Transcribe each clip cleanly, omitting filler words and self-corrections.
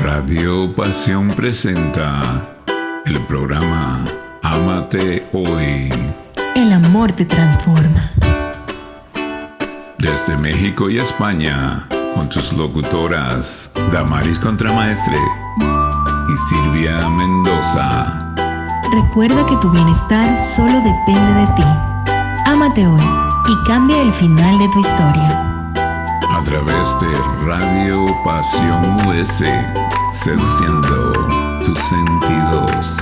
Radio Pasión presenta el programa Ámate Hoy. El amor te transforma. Desde México y España, con tus locutoras Damaris Contramaestre y Silvia Mendoza. Recuerda que tu bienestar solo depende de ti. Ámate hoy y cambia el final de tu historia. A través de Radio Pasión US, seduciendo tus sentidos.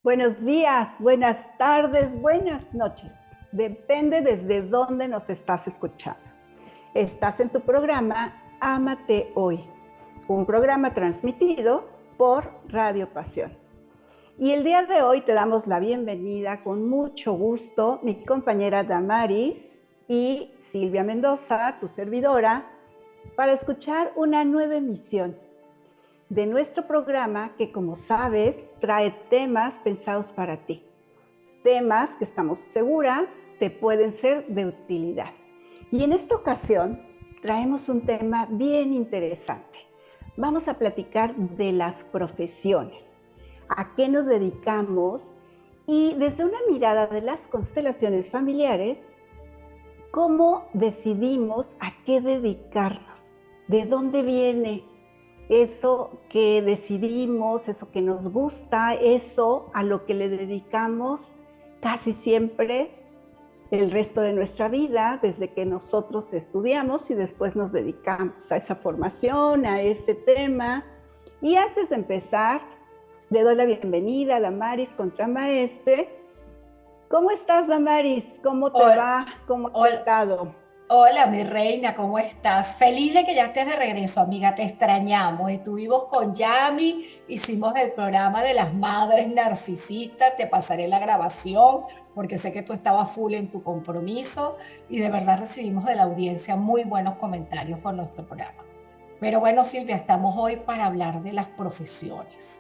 Buenos días, buenas tardes, buenas noches. Depende desde dónde nos estás escuchando. Estás en tu programa Ámate Hoy, un programa transmitido por Radio Pasión. Y el día de hoy te damos la bienvenida con mucho gusto, mi compañera Damaris y Silvia Mendoza, tu servidora, para escuchar una nueva emisión de nuestro programa que, como sabes, trae temas pensados para ti. Temas que estamos seguras te pueden ser de utilidad. Y en esta ocasión traemos un tema bien interesante. Vamos a platicar de las profesiones, a qué nos dedicamos y desde una mirada de las constelaciones familiares, cómo decidimos a qué dedicarnos, de dónde viene eso que decidimos, eso que nos gusta, eso a lo que le dedicamos casi siempre el resto de nuestra vida, desde que nosotros estudiamos y después nos dedicamos a esa formación, a ese tema. Y antes de empezar, le doy la bienvenida a Damaris Contramaestre. ¿Cómo estás, Damaris? ¿Cómo te va? ¿Cómo has estado? Hola, mi reina, ¿cómo estás? Feliz de que ya estés de regreso, amiga, te extrañamos. Estuvimos con Yami, hicimos el programa de las madres narcisistas, te pasaré la grabación porque sé que tú estabas full en tu compromiso y de verdad recibimos de la audiencia muy buenos comentarios por nuestro programa. Pero bueno, Silvia, estamos hoy para hablar de las profesiones.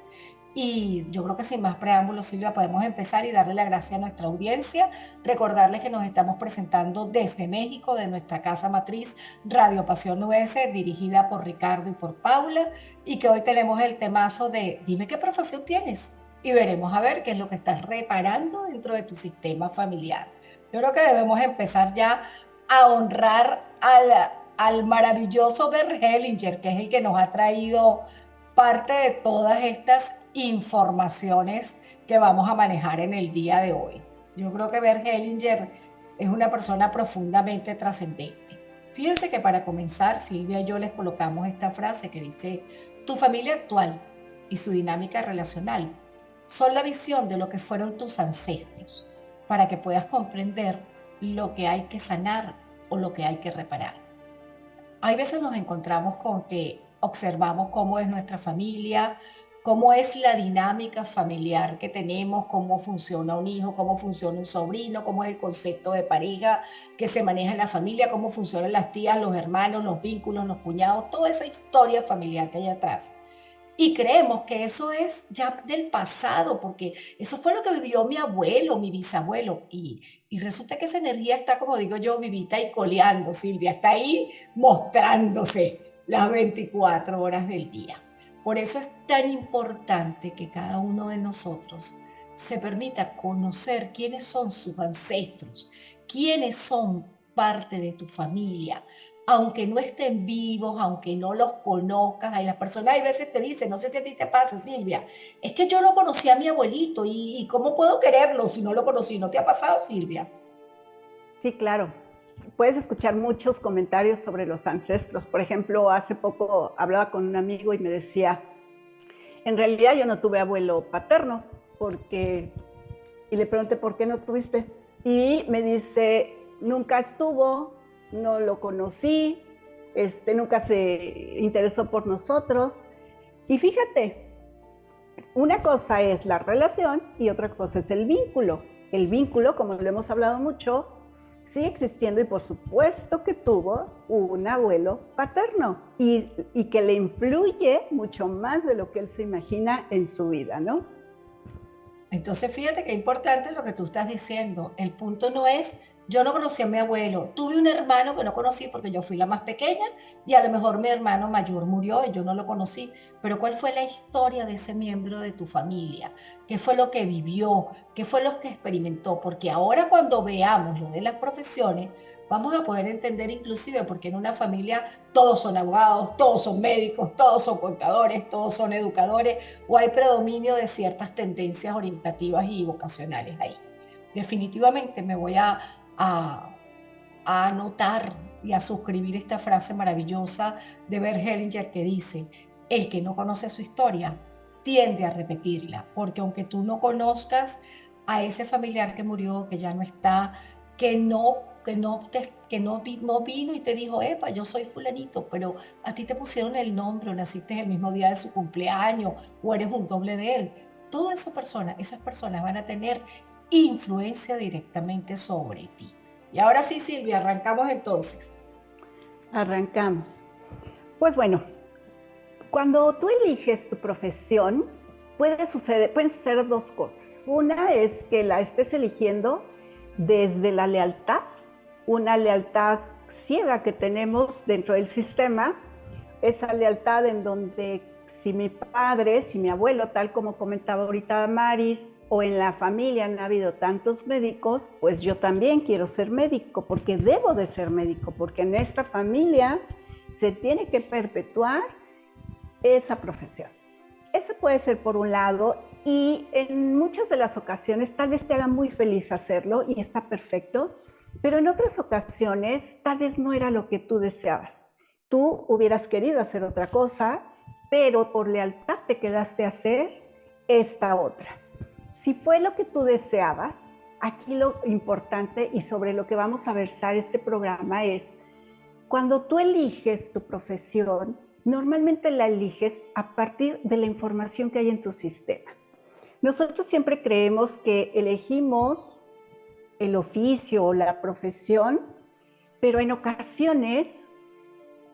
Y yo creo que sin más preámbulos, Silvia, podemos empezar y darle la gracia a nuestra audiencia, recordarles que nos estamos presentando desde México, de nuestra casa matriz, Radio Pasión US, dirigida por Ricardo y por Paula, y que hoy tenemos el temazo de dime qué profesión tienes, y veremos a ver qué es lo que estás reparando dentro de tu sistema familiar. Yo creo que debemos empezar ya a honrar al maravilloso Bert Hellinger, que es el que nos ha traído parte de todas estas informaciones que vamos a manejar en el día de hoy. Yo creo que Bert Hellinger es una persona profundamente trascendente. Fíjense que para comenzar, Silvia y yo les colocamos esta frase que dice: tu familia actual y su dinámica relacional son la visión de lo que fueron tus ancestros, para que puedas comprender lo que hay que sanar o lo que hay que reparar. Hay veces nos encontramos con que observamos cómo es nuestra familia, cómo es la dinámica familiar que tenemos, cómo funciona un hijo, cómo funciona un sobrino, cómo es el concepto de pareja que se maneja en la familia, cómo funcionan las tías, los hermanos, los vínculos, los cuñados, toda esa historia familiar que hay atrás. Y creemos que eso es ya del pasado, porque eso fue lo que vivió mi abuelo, mi bisabuelo. Y resulta que esa energía está, como digo yo, vivita y coleando, Silvia, está ahí mostrándose las 24 horas del día. Por eso es tan importante que cada uno de nosotros se permita conocer quiénes son sus ancestros, quiénes son parte de tu familia, aunque no estén vivos, aunque no los conozcas. Hay las personas a veces te dicen, no sé si a ti te pasa, Silvia, es que yo no conocí a mi abuelito y ¿cómo puedo quererlo si no lo conocí? ¿No te ha pasado, Silvia? Sí, claro. Puedes escuchar muchos comentarios sobre los ancestros. Por ejemplo, hace poco hablaba con un amigo y me decía, en realidad yo no tuve abuelo paterno, y le pregunté, ¿por qué no tuviste? Y me dice, nunca estuvo, no lo conocí, nunca se interesó por nosotros. Y fíjate, una cosa es la relación y otra cosa es el vínculo. El vínculo, como lo hemos hablado mucho, sigue existiendo y por supuesto que tuvo un abuelo paterno y que le influye mucho más de lo que él se imagina en su vida, ¿no? Entonces, fíjate qué importante lo que tú estás diciendo. El punto no es Yo no conocí a mi abuelo. Tuve un hermano que no conocí porque yo fui la más pequeña y a lo mejor mi hermano mayor murió y yo no lo conocí. Pero ¿cuál fue la historia de ese miembro de tu familia? ¿Qué fue lo que vivió? ¿Qué fue lo que experimentó? Porque ahora cuando veamos lo de las profesiones, vamos a poder entender inclusive porque en una familia todos son abogados, todos son médicos, todos son contadores, todos son educadores o hay predominio de ciertas tendencias orientativas y vocacionales ahí. Definitivamente me voy a, a anotar y a suscribir esta frase maravillosa de Bert Hellinger que dice, el que no conoce su historia tiende a repetirla, porque aunque tú no conozcas a ese familiar que murió, que ya no está, no vino y te dijo, epa, yo soy fulanito, pero a ti te pusieron el nombre o naciste el mismo día de su cumpleaños o eres un doble de él. Toda esa persona, esas personas van a tener influencia directamente sobre ti. Y ahora sí, Silvia, arrancamos entonces. Arrancamos. Pues bueno, cuando tú eliges tu profesión, pueden suceder dos cosas. Una es que la estés eligiendo desde la lealtad, una lealtad ciega que tenemos dentro del sistema, esa lealtad en donde si mi padre, si mi abuelo, tal como comentaba ahorita Maris, o en la familia han habido tantos médicos, pues yo también quiero ser médico, porque debo de ser médico, porque en esta familia se tiene que perpetuar esa profesión. Ese puede ser por un lado, y en muchas de las ocasiones tal vez te haga muy feliz hacerlo y está perfecto, pero en otras ocasiones tal vez no era lo que tú deseabas. Tú hubieras querido hacer otra cosa, pero por lealtad te quedaste a hacer esta otra. Si fue lo que tú deseabas, aquí lo importante y sobre lo que vamos a versar este programa es, cuando tú eliges tu profesión, normalmente la eliges a partir de la información que hay en tu sistema. Nosotros siempre creemos que elegimos el oficio o la profesión, pero en ocasiones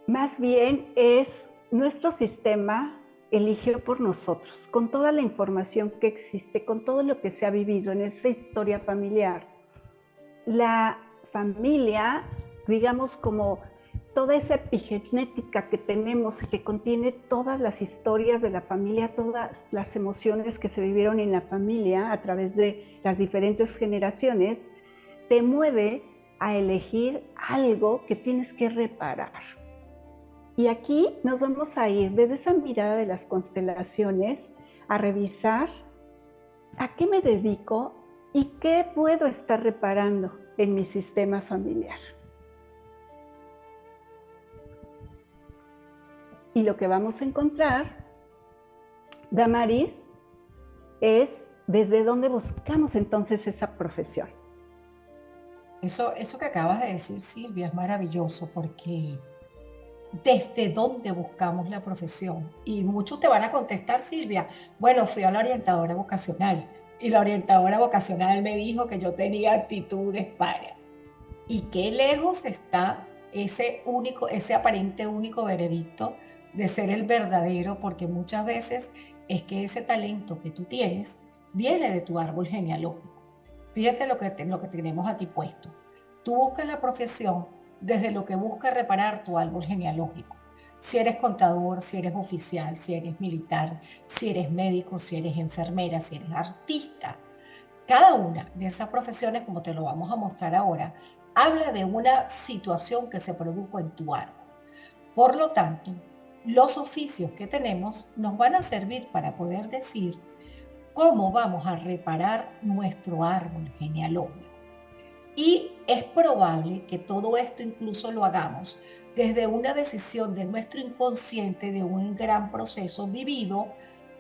más bien es nuestro sistema eligió por nosotros, con toda la información que existe, con todo lo que se ha vivido en esa historia familiar. La familia, digamos, como toda esa epigenética que tenemos y que contiene todas las historias de la familia, todas las emociones que se vivieron en la familia a través de las diferentes generaciones, te mueve a elegir algo que tienes que reparar. Y aquí nos vamos a ir desde esa mirada de las constelaciones a revisar a qué me dedico y qué puedo estar reparando en mi sistema familiar. Y lo que vamos a encontrar, Damaris, es desde dónde buscamos entonces esa profesión. Eso que acabas de decir, Silvia, es maravilloso porque desde dónde buscamos la profesión. Y muchos te van a contestar, Silvia, bueno, fui a la orientadora vocacional y la orientadora vocacional me dijo que yo tenía actitudes para. ¿Y qué lejos está ese aparente único veredicto de ser el verdadero? Porque muchas veces es que ese talento que tú tienes viene de tu árbol genealógico. Fíjate lo que tenemos aquí puesto. Tú buscas la profesión desde lo que busca reparar tu árbol genealógico. Si eres contador, si eres oficial, si eres militar, si eres médico, si eres enfermera, si eres artista. Cada una de esas profesiones, como te lo vamos a mostrar ahora, habla de una situación que se produjo en tu árbol. Por lo tanto, los oficios que tenemos nos van a servir para poder decir cómo vamos a reparar nuestro árbol genealógico. Y es probable que todo esto incluso lo hagamos desde una decisión de nuestro inconsciente, de un gran proceso vivido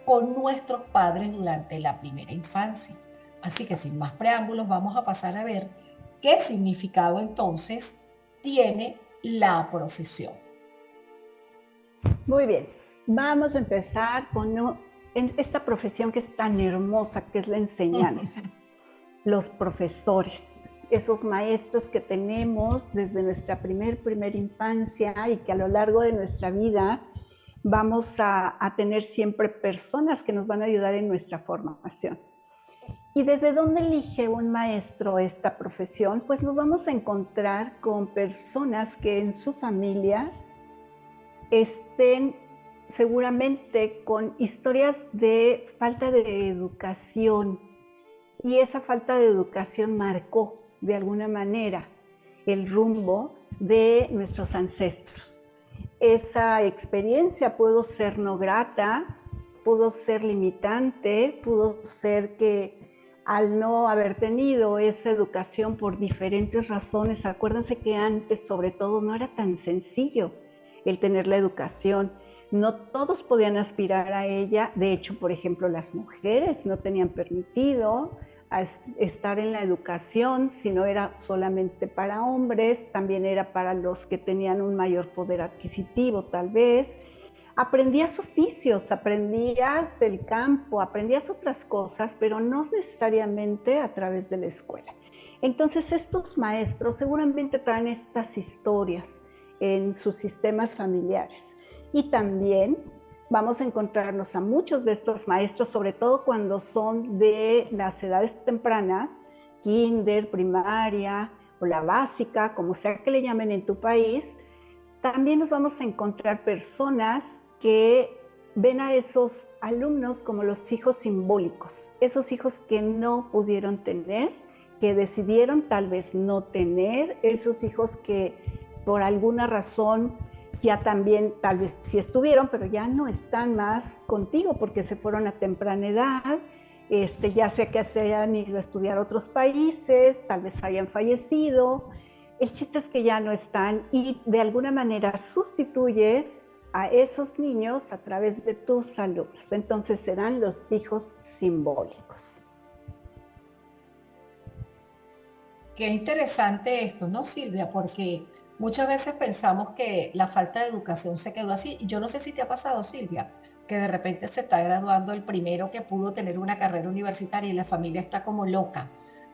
con nuestros padres durante la primera infancia. Así que sin más preámbulos vamos a pasar a ver qué significado entonces tiene la profesión. Muy bien, vamos a empezar con esta profesión que es tan hermosa, que es la enseñanza. Los profesores, esos maestros que tenemos desde nuestra primera infancia y que a lo largo de nuestra vida vamos a tener siempre personas que nos van a ayudar en nuestra formación. ¿Y desde dónde elige un maestro esta profesión? Pues nos vamos a encontrar con personas que en su familia estén seguramente con historias de falta de educación, y esa falta de educación marcó de alguna manera el rumbo de nuestros ancestros. Esa experiencia pudo ser no grata, pudo ser limitante, pudo ser que al no haber tenido esa educación por diferentes razones, acuérdense que antes sobre todo no era tan sencillo el tener la educación. No todos podían aspirar a ella. De hecho, por ejemplo, las mujeres no tenían permitido estar en la educación, sino era solamente para hombres, también era para los que tenían un mayor poder adquisitivo tal vez. Aprendías oficios, aprendías el campo, aprendías otras cosas, pero no necesariamente a través de la escuela. Entonces estos maestros seguramente traen estas historias en sus sistemas familiares. Y también vamos a encontrarnos a muchos de estos maestros, sobre todo cuando son de las edades tempranas, kinder, primaria o la básica, como sea que le llamen en tu país. También nos vamos a encontrar personas que ven a esos alumnos como los hijos simbólicos, esos hijos que no pudieron tener, que decidieron tal vez no tener, esos hijos que por alguna razón ya también tal vez sí estuvieron, pero ya no están más contigo porque se fueron a temprana edad, ya sea que se hayan ido a estudiar a otros países, tal vez hayan fallecido. El chiste es que ya no están y de alguna manera sustituyes a esos niños a través de tus alumnos. Entonces serán los hijos simbólicos. Qué interesante esto, ¿no, Silvia? Porque muchas veces pensamos que la falta de educación se quedó así. Y yo no sé si te ha pasado, Silvia, que de repente se está graduando el primero que pudo tener una carrera universitaria y la familia está como loca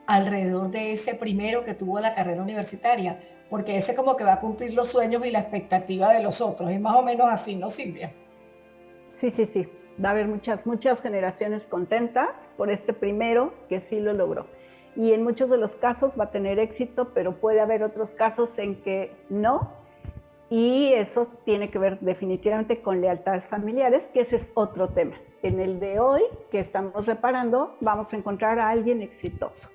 alrededor de ese primero que tuvo la carrera universitaria, porque ese como que va a cumplir los sueños y la expectativa de los otros. Es más o menos así, ¿no, Silvia? Sí, sí, sí. Va a haber muchas generaciones contentas por este primero que sí lo logró. Y en muchos de los casos va a tener éxito, pero puede haber otros casos en que no. Y eso tiene que ver definitivamente con lealtades familiares, que ese es otro tema. En el de hoy, que estamos reparando, vamos a encontrar a alguien exitoso.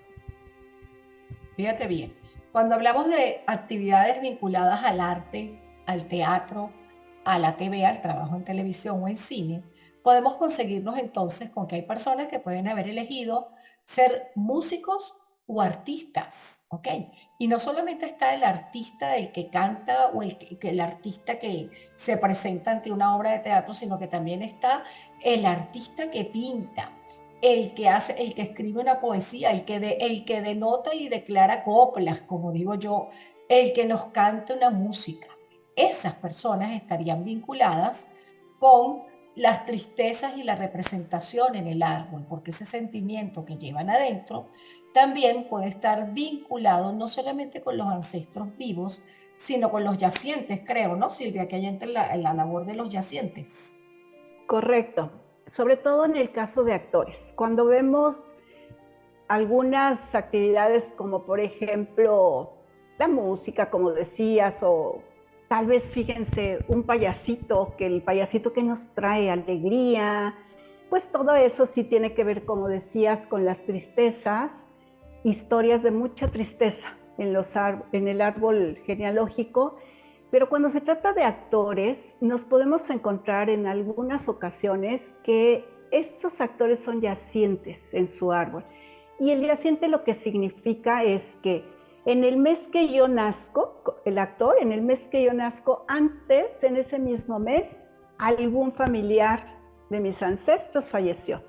Fíjate bien, cuando hablamos de actividades vinculadas al arte, al teatro, a la TV, al trabajo en televisión o en cine, podemos conseguirnos entonces con que hay personas que pueden haber elegido ser músicos o artistas, ¿ok? Y no solamente está el artista, el que canta o el artista que se presenta ante una obra de teatro, sino que también está el artista que pinta, el que hace, el que escribe una poesía, el que denota y declara coplas, como digo yo, el que nos canta una música. Esas personas estarían vinculadas con las tristezas y la representación en el árbol, porque ese sentimiento que llevan adentro también puede estar vinculado no solamente con los ancestros vivos, sino con los yacientes, creo, ¿no, Silvia? Que hay entre la labor de los yacientes. Correcto. Sobre todo en el caso de actores. Cuando vemos algunas actividades como por ejemplo la música, como decías, o tal vez fíjense un payasito, que el payasito que nos trae alegría, pues todo eso sí tiene que ver, como decías, con las tristezas, historias de mucha tristeza en el árbol genealógico. Pero cuando se trata de actores, nos podemos encontrar en algunas ocasiones que estos actores son yacientes en su árbol. Y el yaciente lo que significa es que en el mes que yo nazco, el actor, en el mes que yo nazco, antes, en ese mismo mes, algún familiar de mis ancestros falleció.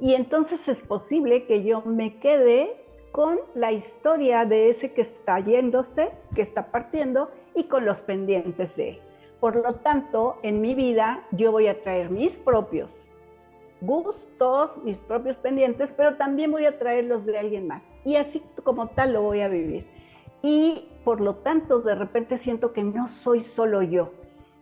Y entonces es posible que yo me quede con la historia de ese que está yéndose, que está partiendo, y con los pendientes de él. Por lo tanto, en mi vida yo voy a traer mis propios gustos, mis propios pendientes, pero también voy a traer los de alguien más. Y así como tal lo voy a vivir. Y por lo tanto, de repente siento que no soy solo yo.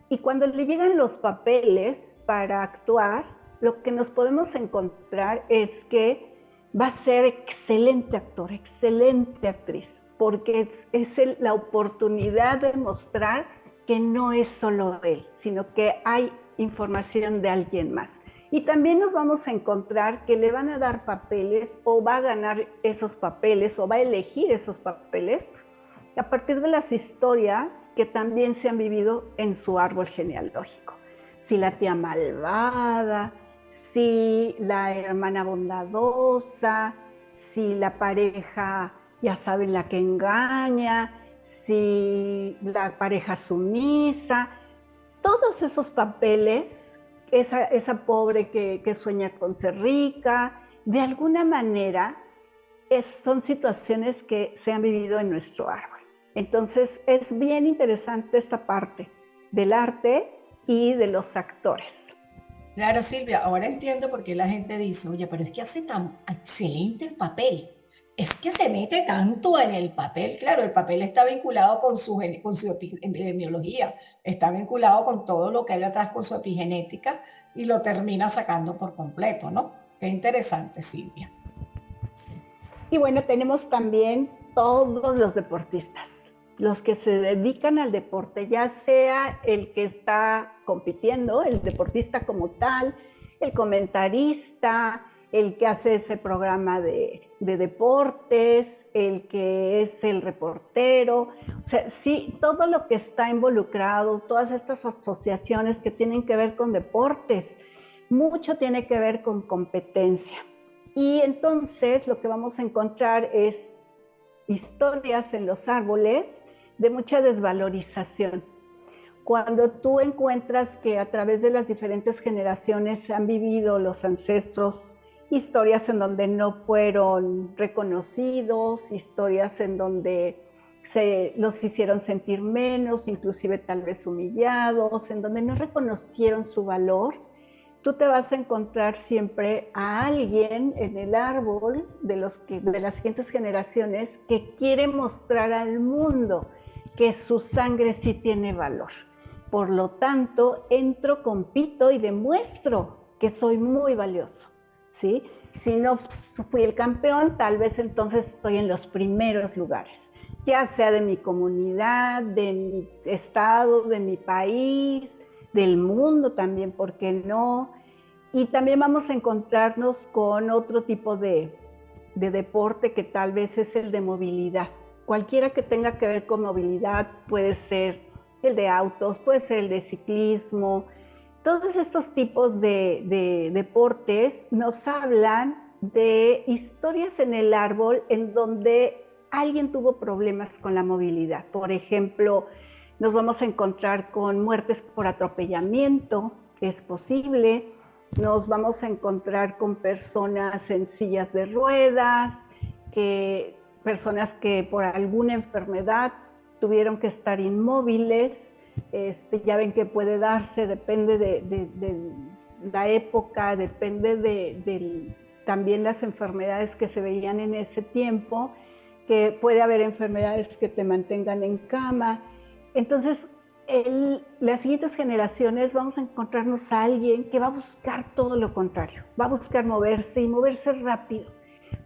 Y cuando le llegan los papeles para actuar, lo que nos podemos encontrar es que va a ser excelente actor, excelente actriz, porque es la oportunidad de mostrar que no es solo él, sino que hay información de alguien más. Y también nos vamos a encontrar que le van a dar papeles o va a ganar esos papeles o va a elegir esos papeles a partir de las historias que también se han vivido en su árbol genealógico. Si la tía malvada, si la hermana bondadosa, si la pareja, ya saben, la que engaña, si la pareja sumisa, todos esos papeles, esa pobre que sueña con ser rica, de alguna manera son situaciones que se han vivido en nuestro árbol. Entonces es bien interesante esta parte del arte y de los actores. Claro, Silvia, ahora entiendo por qué la gente dice, oye, pero es que hace tan excelente el papel. Es que se mete tanto en el papel. Claro, el papel está vinculado con con su epidemiología, está vinculado con todo lo que hay atrás con su epigenética y lo termina sacando por completo, ¿no? Qué interesante, Silvia. Y bueno, tenemos también todos los deportistas, los que se dedican al deporte, ya sea el que está compitiendo, el deportista como tal, el comentarista, el que hace ese programa de deportes, el que es el reportero, o sea, sí, todo lo que está involucrado, todas estas asociaciones que tienen que ver con deportes, mucho tiene que ver con competencia. Y entonces lo que vamos a encontrar es historias en los árboles de mucha desvalorización. Cuando tú encuentras que a través de las diferentes generaciones han vivido los ancestros historias en donde no fueron reconocidos, historias en donde los hicieron sentir menos, inclusive tal vez humillados, en donde no reconocieron su valor, tú te vas a encontrar siempre a alguien en el árbol de las siguientes generaciones que quiere mostrar al mundo que su sangre sí tiene valor. Por lo tanto, entro, compito y demuestro que soy muy valioso, ¿sí? Si no fui el campeón, tal vez entonces estoy en los primeros lugares, ya sea de mi comunidad, de mi estado, de mi país, del mundo también, ¿por qué no? Y también vamos a encontrarnos con otro tipo de deporte que tal vez es el de movilidad. Cualquiera que tenga que ver con movilidad, puede ser el de autos, puede ser el de ciclismo. Todos estos tipos de deportes nos hablan de historias en el árbol en donde alguien tuvo problemas con la movilidad. Por ejemplo, nos vamos a encontrar con muertes por atropellamiento, que es posible. Nos vamos a encontrar con personas en sillas de ruedas, personas que por alguna enfermedad tuvieron que estar inmóviles. Ya ven que puede darse, depende de la época, depende también las enfermedades que se veían en ese tiempo, que puede haber enfermedades que te mantengan en cama. Entonces, las siguientes generaciones vamos a encontrarnos a alguien que va a buscar todo lo contrario, va a buscar moverse y moverse rápido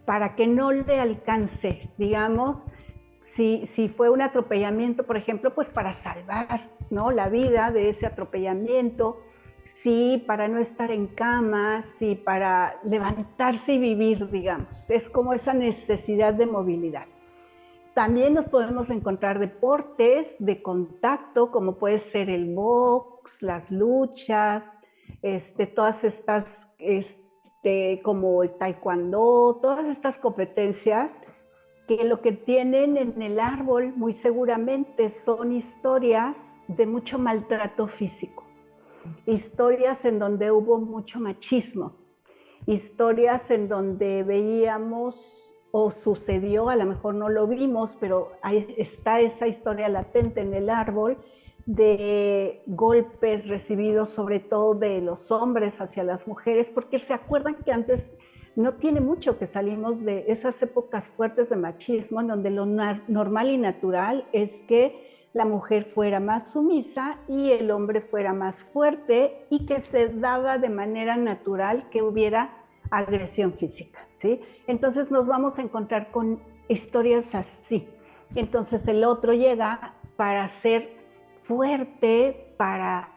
para que no le alcance, digamos, si fue un atropellamiento, por ejemplo, pues para salvar, ¿no?, la vida de ese atropellamiento, sí, para no estar en cama, sí, para levantarse y vivir, digamos, es como esa necesidad de movilidad. También nos podemos encontrar deportes de contacto, como puede ser el box, las luchas, todas estas, como el taekwondo, todas estas competencias que lo que tienen en el árbol muy seguramente son historias de mucho maltrato físico, historias en donde hubo mucho machismo, historias en donde veíamos o sucedió, a lo mejor no lo vimos, pero ahí está esa historia latente en el árbol de golpes recibidos sobre todo de los hombres hacia las mujeres, porque se acuerdan que antes no tiene mucho que salimos de esas épocas fuertes de machismo, en donde lo normal y natural es que la mujer fuera más sumisa y el hombre fuera más fuerte, y que se daba de manera natural que hubiera agresión física, ¿sí? Entonces nos vamos a encontrar con historias así. Entonces el otro llega para ser fuerte, para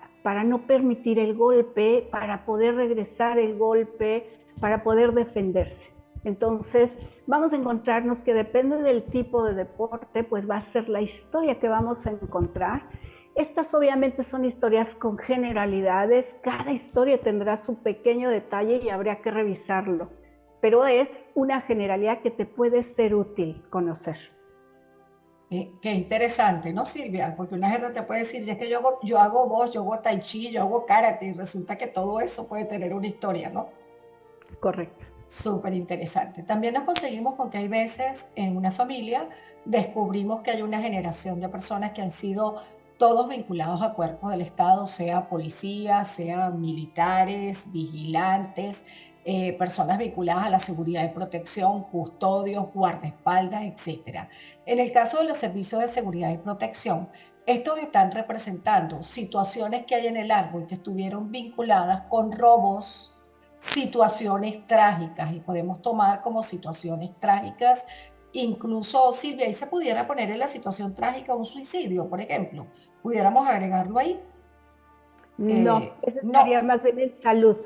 no permitir el golpe, para poder regresar el golpe, para poder defenderse. Entonces vamos a encontrarnos que depende del tipo de deporte, pues va a ser la historia que vamos a encontrar. Estas obviamente son historias con generalidades, cada historia tendrá su pequeño detalle y habría que revisarlo, pero es una generalidad que te puede ser útil conocer. Qué interesante, ¿no, Silvia? Porque una gente te puede decir, es que yo hago voz, yo hago tai chi, yo hago karate, y resulta que todo eso puede tener una historia, ¿no? Correcto. Súper interesante. También nos conseguimos con que hay veces en una familia descubrimos que hay una generación de personas que han sido todos vinculados a cuerpos del Estado, sea policías, sean militares, vigilantes, personas vinculadas a la seguridad y protección, custodios, guardaespaldas, etcétera. En el caso de los servicios de seguridad y protección, estos están representando situaciones que hay en el árbol que estuvieron vinculadas con robos, situaciones trágicas, y podemos tomar como situaciones trágicas, incluso Silvia, ahí se pudiera poner en la situación trágica un suicidio, por ejemplo, pudiéramos agregarlo ahí. No, eso estaría No, más bien en salud.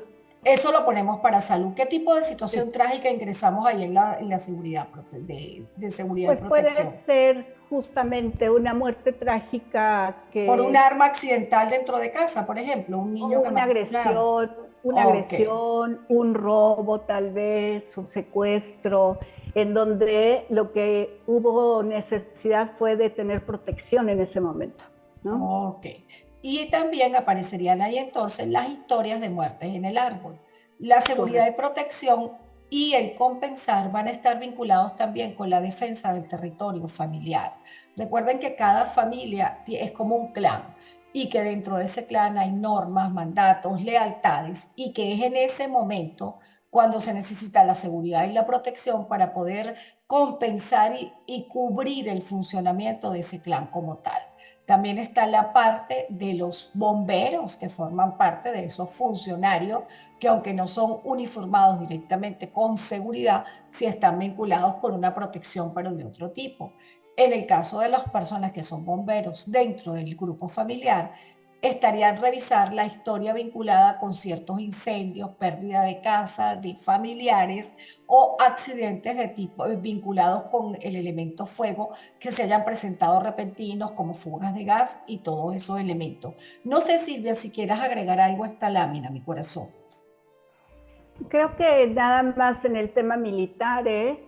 eso lo ponemos para salud. ¿Qué tipo de Sí. situación trágica ingresamos ahí en la seguridad de seguridad y Pues puede protección? ser justamente una muerte trágica Por un que, arma accidental dentro de casa, por ejemplo, un niño o que mató. Claro. una Ok. agresión, un robo tal vez, un secuestro, en donde lo que hubo necesidad fue de tener protección en ese momento, ¿no? Ok. Y también aparecerían ahí entonces las historias de muertes en el árbol. La seguridad y Correcto. protección y el compensar van a estar vinculados también con la defensa del territorio familiar. Recuerden que cada familia es como un clan y que dentro de ese clan hay normas, mandatos, lealtades, y que es en ese momento cuando se necesita la seguridad y la protección para poder compensar y cubrir el funcionamiento de ese clan como tal. También está la parte de los bomberos, que forman parte de esos funcionarios que, aunque no son uniformados directamente con seguridad, sí están vinculados con una protección, pero de otro tipo. En el caso de las personas que son bomberos dentro del grupo familiar, estarían revisar la historia vinculada con ciertos incendios, pérdida de casa, de familiares o accidentes de tipo vinculados con el elemento fuego que se hayan presentado repentinos, como fugas de gas y todos esos elementos. No sé, Silvia, si quieras agregar algo a esta lámina, mi corazón. Creo que nada más en el tema militares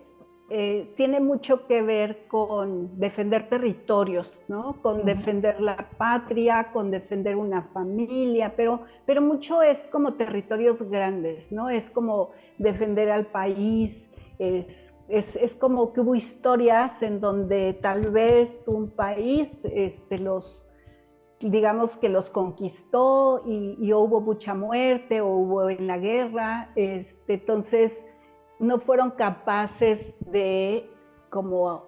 tiene mucho que ver con defender territorios, ¿no? Con defender la patria, con defender una familia, pero mucho es como territorios grandes, ¿no? Es como defender al país, es como que hubo historias en donde tal vez un país digamos que los conquistó y hubo mucha muerte o hubo en la guerra, entonces no fueron capaces de como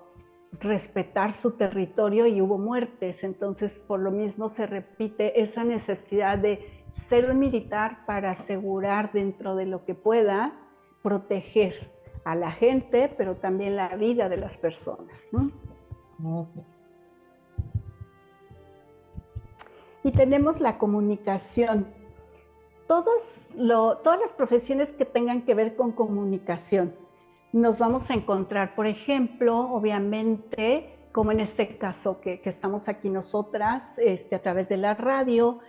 respetar su territorio y hubo muertes, entonces por lo mismo se repite esa necesidad de ser militar para asegurar dentro de lo que pueda proteger a la gente, pero también la vida de las personas, ¿no? Okay. Y tenemos la comunicación. Todas las profesiones que tengan que ver con comunicación, nos vamos a encontrar, por ejemplo, obviamente, como en este caso que estamos aquí nosotras, a través de la radio,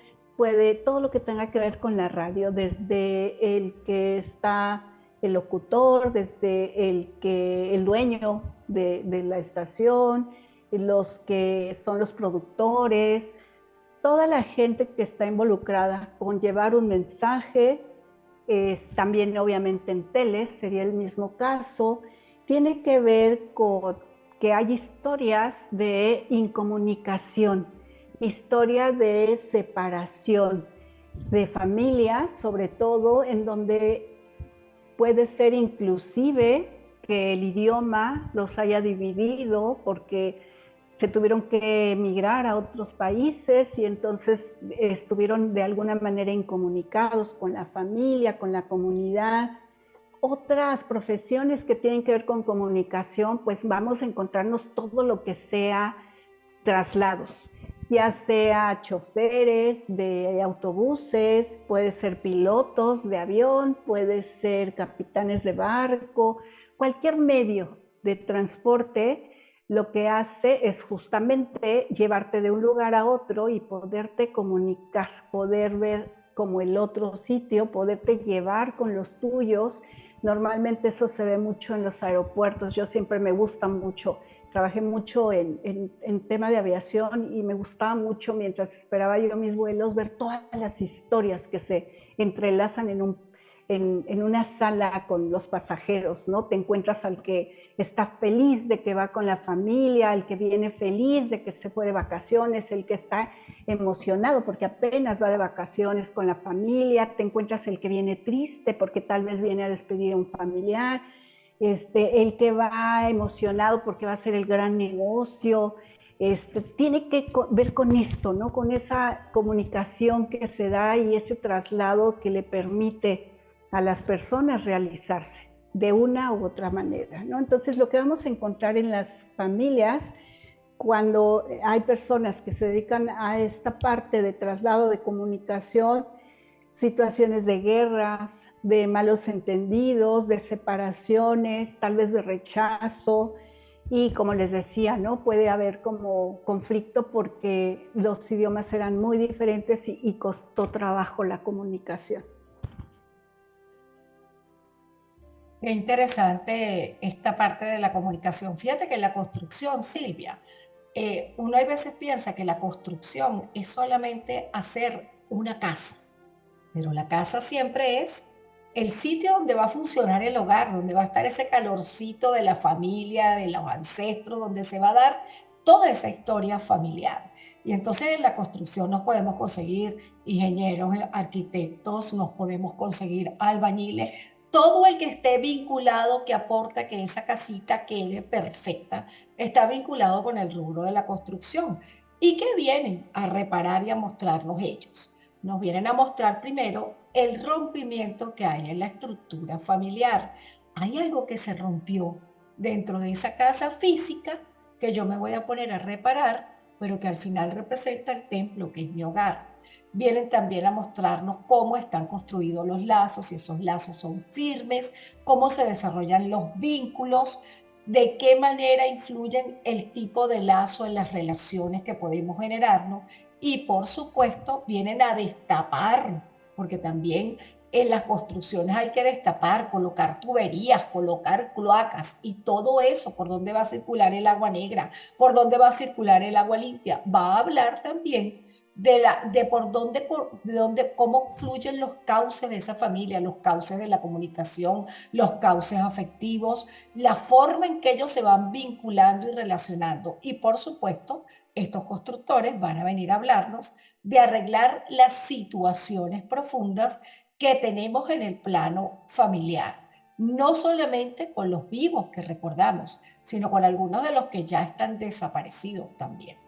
todo lo que tenga que ver con la radio, desde el que está el locutor, desde el dueño de la estación, los que son los productores, toda la gente que está involucrada con llevar un mensaje, también obviamente en tele sería el mismo caso, tiene que ver con que hay historias de incomunicación, historias de separación de familias, sobre todo en donde puede ser inclusive que el idioma los haya dividido porque se tuvieron que emigrar a otros países y entonces estuvieron de alguna manera incomunicados con la familia, con la comunidad, otras profesiones que tienen que ver con comunicación, pues vamos a encontrarnos todo lo que sea traslados, ya sea choferes de autobuses, puede ser pilotos de avión, puede ser capitanes de barco, cualquier medio de transporte. Lo que hace es justamente llevarte de un lugar a otro y poderte comunicar, poder ver como el otro sitio, poderte llevar con los tuyos. Normalmente eso se ve mucho en los aeropuertos. Yo siempre me gusta mucho, trabajé mucho en tema de aviación y me gustaba mucho mientras esperaba yo mis vuelos ver todas las historias que se entrelazan en una sala con los pasajeros, ¿no? Te encuentras al que está feliz de que va con la familia, el que viene feliz de que se fue de vacaciones, el que está emocionado porque apenas va de vacaciones con la familia, te encuentras el que viene triste porque tal vez viene a despedir a un familiar, el que va emocionado porque va a hacer el gran negocio. Tiene que ver con esto, ¿no? Con esa comunicación que se da y ese traslado que le permite a las personas realizarse de una u otra manera, ¿no? Entonces, lo que vamos a encontrar en las familias, cuando hay personas que se dedican a esta parte de traslado de comunicación, situaciones de guerras, de malos entendidos, de separaciones, tal vez de rechazo, y como les decía, ¿no? Puede haber como conflicto porque los idiomas eran muy diferentes y costó trabajo la comunicación. Qué interesante esta parte de la comunicación. Fíjate que en la construcción, Silvia, uno a veces piensa que la construcción es solamente hacer una casa, pero la casa siempre es el sitio donde va a funcionar el hogar, donde va a estar ese calorcito de la familia, de los ancestros, donde se va a dar toda esa historia familiar. Y entonces en la construcción nos podemos conseguir ingenieros, arquitectos, nos podemos conseguir albañiles, todo el que esté vinculado, que aporta que esa casita quede perfecta, está vinculado con el rubro de la construcción. ¿Y qué vienen a reparar y a mostrarnos ellos? Nos vienen a mostrar primero el rompimiento que hay en la estructura familiar. Hay algo que se rompió dentro de esa casa física que yo me voy a poner a reparar, pero que al final representa el templo que es mi hogar. Vienen también a mostrarnos cómo están construidos los lazos, si esos lazos son firmes, cómo se desarrollan los vínculos, de qué manera influyen el tipo de lazo en las relaciones que podemos generarnos y por supuesto vienen a destapar, porque también en las construcciones hay que destapar, colocar tuberías, colocar cloacas y todo eso, por dónde va a circular el agua negra, por dónde va a circular el agua limpia, va a hablar también de cómo fluyen los cauces de esa familia, los cauces de la comunicación, los cauces afectivos, la forma en que ellos se van vinculando y relacionando. Y por supuesto, estos constructores van a venir a hablarnos de arreglar las situaciones profundas que tenemos en el plano familiar. No solamente con los vivos que recordamos, sino con algunos de los que ya están desaparecidos también.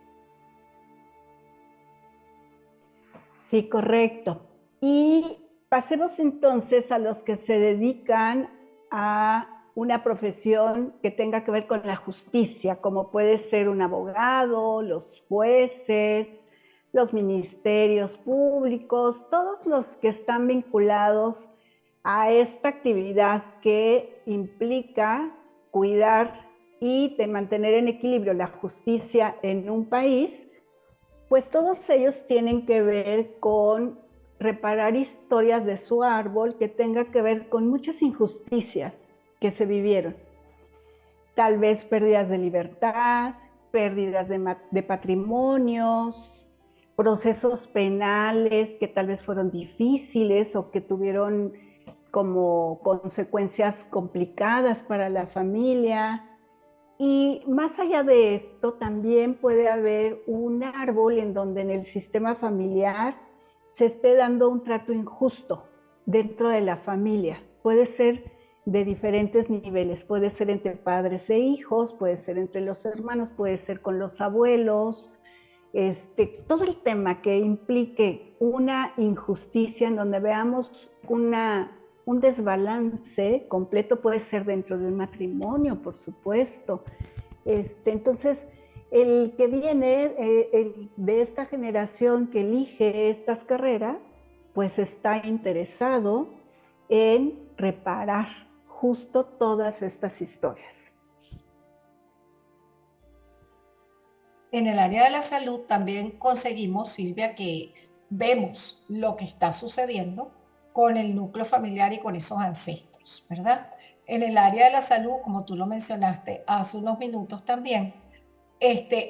Sí, correcto. Y pasemos entonces a los que se dedican a una profesión que tenga que ver con la justicia, como puede ser un abogado, los jueces, los ministerios públicos, todos los que están vinculados a esta actividad que implica cuidar y de mantener en equilibrio la justicia en un país. Pues todos ellos tienen que ver con reparar historias de su árbol que tenga que ver con muchas injusticias que se vivieron. Tal vez pérdidas de libertad, pérdidas de patrimonios, procesos penales que tal vez fueron difíciles o que tuvieron como consecuencias complicadas para la familia. Y más allá de esto, también puede haber un árbol en donde en el sistema familiar se esté dando un trato injusto dentro de la familia. Puede ser de diferentes niveles, puede ser entre padres e hijos, puede ser entre los hermanos, puede ser con los abuelos. Todo el tema que implique una injusticia en donde veamos una un desbalance completo, puede ser dentro de un matrimonio, por supuesto. Entonces, el que viene de esta generación que elige estas carreras, pues está interesado en reparar justo todas estas historias. En el área de la salud también conseguimos, Silvia, que vemos lo que está sucediendo con el núcleo familiar y con esos ancestros, ¿verdad? En el área de la salud, como tú lo mencionaste hace unos minutos también,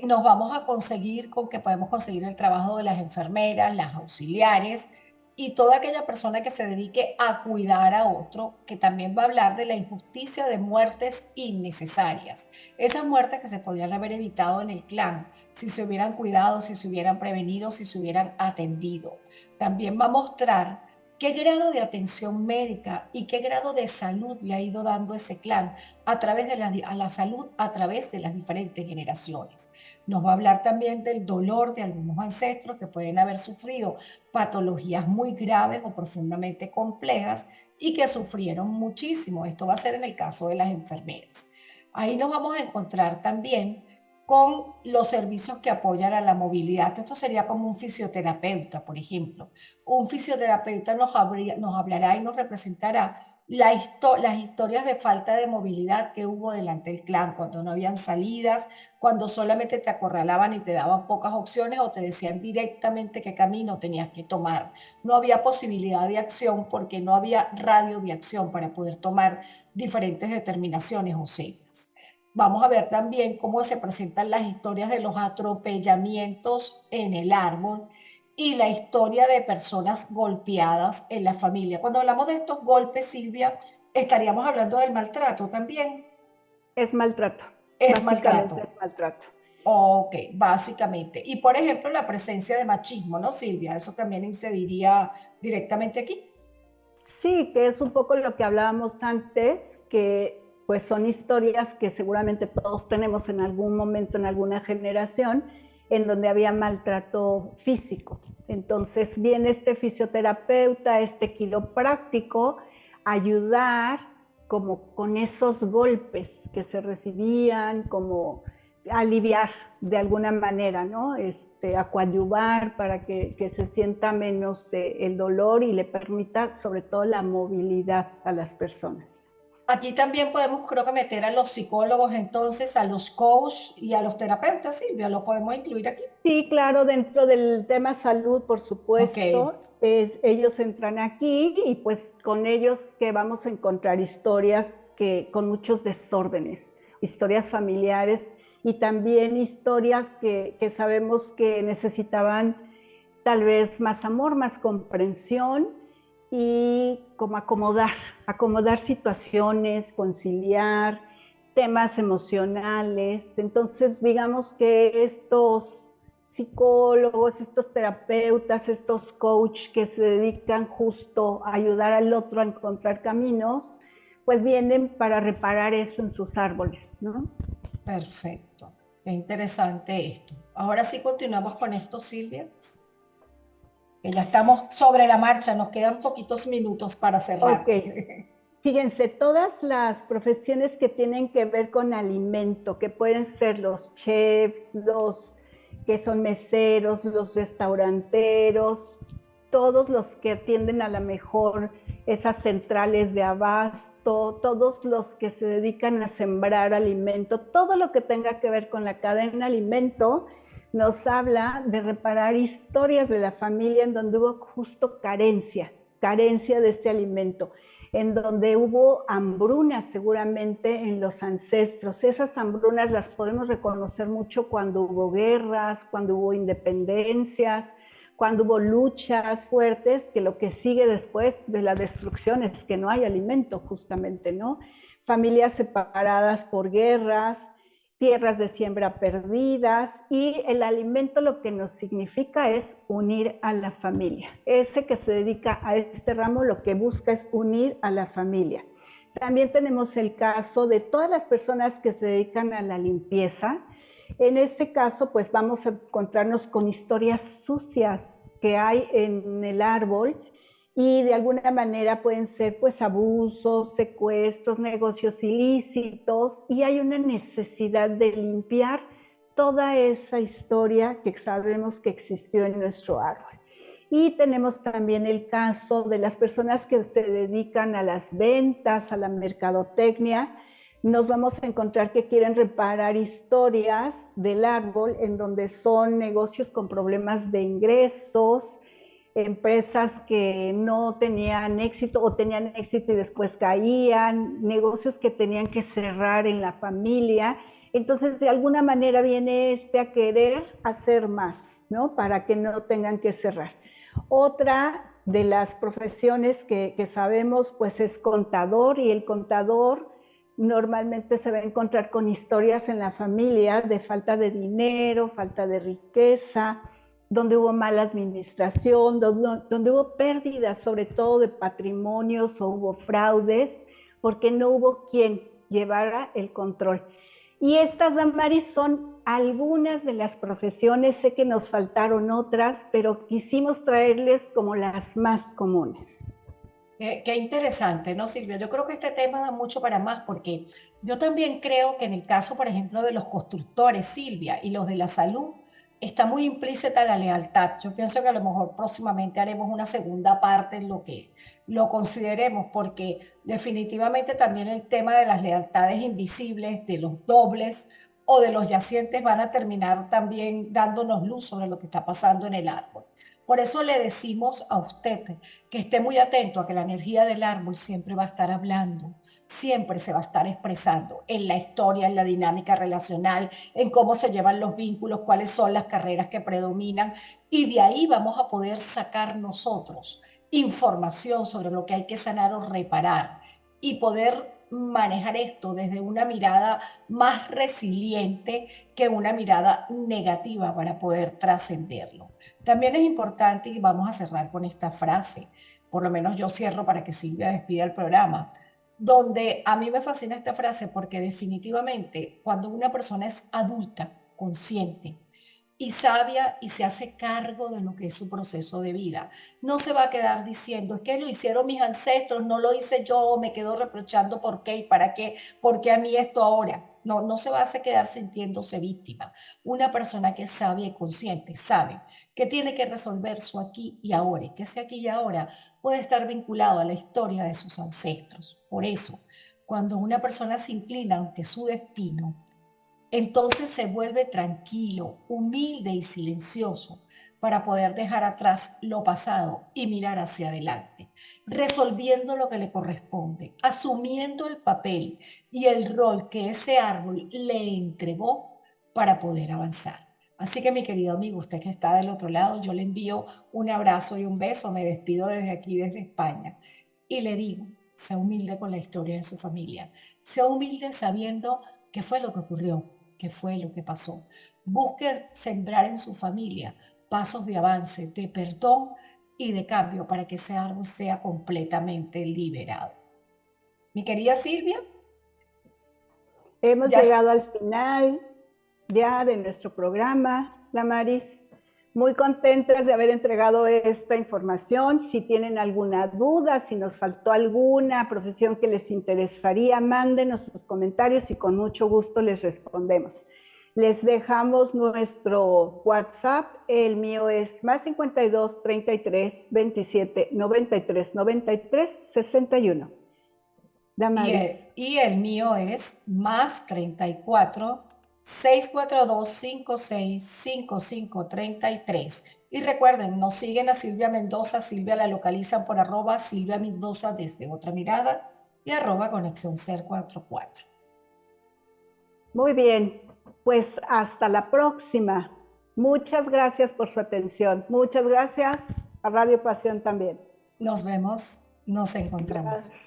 nos vamos a conseguir con que podemos conseguir el trabajo de las enfermeras, las auxiliares y toda aquella persona que se dedique a cuidar a otro, que también va a hablar de la injusticia de muertes innecesarias. Esas muertes que se podrían haber evitado en el clan si se hubieran cuidado, si se hubieran prevenido, si se hubieran atendido. También va a mostrar qué grado de atención médica y qué grado de salud le ha ido dando ese clan a la salud a través de las diferentes generaciones. Nos va a hablar también del dolor de algunos ancestros que pueden haber sufrido patologías muy graves o profundamente complejas y que sufrieron muchísimo. Esto va a ser en el caso de las enfermeras. Ahí nos vamos a encontrar también con los servicios que apoyan a la movilidad. Esto sería como un fisioterapeuta, por ejemplo. Un fisioterapeuta nos hablará y nos representará las historias de falta de movilidad que hubo delante del clan, cuando no habían salidas, cuando solamente te acorralaban y te daban pocas opciones o te decían directamente qué camino tenías que tomar. No había posibilidad de acción porque no había radio de acción para poder tomar diferentes determinaciones o señas. Vamos a ver también cómo se presentan las historias de los atropellamientos en el árbol y la historia de personas golpeadas en la familia. Cuando hablamos de estos golpes, Silvia, estaríamos hablando del maltrato también. Es maltrato. Es maltrato. Es maltrato. Ok, básicamente. Y por ejemplo, la presencia de machismo, ¿no, Silvia? Eso también incidiría directamente aquí. Sí, que es un poco lo que hablábamos antes, que pues son historias que seguramente todos tenemos en algún momento, en alguna generación, en donde había maltrato físico. Entonces viene este fisioterapeuta, este quiropráctico, a ayudar como con esos golpes que se recibían, como aliviar de alguna manera, ¿no? A coadyuvar para que se sienta menos el dolor y le permita sobre todo la movilidad a las personas. Aquí también podemos, creo que meter a los psicólogos, entonces, a los coaches y a los terapeutas, Silvia, ¿lo podemos incluir aquí? Sí, claro, dentro del tema salud, por supuesto, Ok. ellos entran aquí y pues con ellos que vamos a encontrar historias con muchos desórdenes, historias familiares y también historias que sabemos que necesitaban tal vez más amor, más comprensión y como acomodar situaciones, conciliar temas emocionales. Entonces, digamos que estos psicólogos, estos terapeutas, estos coaches que se dedican justo a ayudar al otro a encontrar caminos, pues vienen para reparar eso en sus árboles, ¿no? Perfecto. Qué interesante esto. Ahora sí continuamos con esto, Silvia. Que ya estamos sobre la marcha, nos quedan poquitos minutos para cerrar. Ok. Fíjense, todas las profesiones que tienen que ver con alimento, que pueden ser los chefs, los que son meseros, los restauranteros, todos los que atienden a lo mejor esas centrales de abasto, todos los que se dedican a sembrar alimento, todo lo que tenga que ver con la cadena alimento, nos habla de reparar historias de la familia en donde hubo justo carencia de este alimento, en donde hubo hambrunas seguramente en los ancestros. Esas hambrunas las podemos reconocer mucho cuando hubo guerras, cuando hubo independencias, cuando hubo luchas fuertes, que lo que sigue después de la destrucción es que no hay alimento justamente, ¿no? Familias separadas por guerras, tierras de siembra perdidas, y el alimento lo que nos significa es unir a la familia. Ese que se dedica a este ramo lo que busca es unir a la familia. También tenemos el caso de todas las personas que se dedican a la limpieza. En este caso, pues vamos a encontrarnos con historias sucias que hay en el árbol y de alguna manera pueden ser pues abusos, secuestros, negocios ilícitos, y hay una necesidad de limpiar toda esa historia que sabemos que existió en nuestro árbol. Y tenemos también el caso de las personas que se dedican a las ventas, a la mercadotecnia. Nos vamos a encontrar que quieren reparar historias del árbol en donde son negocios con problemas de ingresos, empresas que no tenían éxito o tenían éxito y después caían, negocios que tenían que cerrar en la familia. Entonces, de alguna manera viene a querer hacer más, ¿no? Para que no tengan que cerrar. Otra de las profesiones que sabemos, pues es contador, y el contador normalmente se va a encontrar con historias en la familia de falta de dinero, falta de riqueza, donde hubo mala administración, donde hubo pérdidas, sobre todo de patrimonios, o hubo fraudes, porque no hubo quien llevara el control. Y estas, Damaris, son algunas de las profesiones. Sé que nos faltaron otras, pero quisimos traerles como las más comunes. Qué interesante, ¿no, Silvia? Yo creo que este tema da mucho para más porque yo también creo que en el caso, por ejemplo, de los constructores, Silvia, y los de la salud, está muy implícita la lealtad. Yo pienso que a lo mejor próximamente haremos una segunda parte en lo que lo consideremos, porque definitivamente también el tema de las lealtades invisibles, de los dobles o de los yacientes van a terminar también dándonos luz sobre lo que está pasando en el árbol. Por eso le decimos a usted que esté muy atento a que la energía del árbol siempre va a estar hablando, siempre se va a estar expresando en la historia, en la dinámica relacional, en cómo se llevan los vínculos, cuáles son las carreras que predominan, y de ahí vamos a poder sacar nosotros información sobre lo que hay que sanar o reparar y poder manejar esto desde una mirada más resiliente que una mirada negativa para poder trascenderlo. También es importante, y vamos a cerrar con esta frase, por lo menos yo cierro para que Silvia despida el programa, donde a mí me fascina esta frase porque definitivamente cuando una persona es adulta, consciente y sabia y se hace cargo de lo que es su proceso de vida, no se va a quedar diciendo, es que lo hicieron mis ancestros, no lo hice yo, me quedo reprochando por qué y para qué, por qué a mí esto ahora. No, no se va a quedar sintiéndose víctima. Una persona que es sabia y consciente sabe que tiene que resolver su aquí y ahora, y que ese aquí y ahora puede estar vinculado a la historia de sus ancestros. Por eso, cuando una persona se inclina ante su destino, entonces se vuelve tranquilo, humilde y silencioso para poder dejar atrás lo pasado y mirar hacia adelante, resolviendo lo que le corresponde, asumiendo el papel y el rol que ese árbol le entregó para poder avanzar. Así que mi querido amigo, usted que está del otro lado, yo le envío un abrazo y un beso, me despido desde aquí, desde España, y le digo, sea humilde con la historia de su familia, sea humilde sabiendo qué fue lo que ocurrió, qué fue lo que pasó. Busque sembrar en su familia pasos de avance, de perdón y de cambio para que ese árbol sea completamente liberado. Mi querida Silvia, Hemos ya llegado al final ya de nuestro programa, Damaris. Muy contentas de haber entregado esta información. Si tienen alguna duda, si nos faltó alguna profesión que les interesaría, mándenos sus comentarios y con mucho gusto les respondemos. Les dejamos nuestro WhatsApp. El mío es +52 33 27 93 93 61. Damaris. Y el mío es +34 642 56 55 33. Y recuerden, nos siguen a Silvia Mendoza. Silvia la localizan por @Silvia Mendoza desde otra mirada y @Conexión Ser 44. Muy bien, pues hasta la próxima. Muchas gracias por su atención. Muchas gracias a Radio Pasión también. Nos vemos, nos encontramos. Gracias.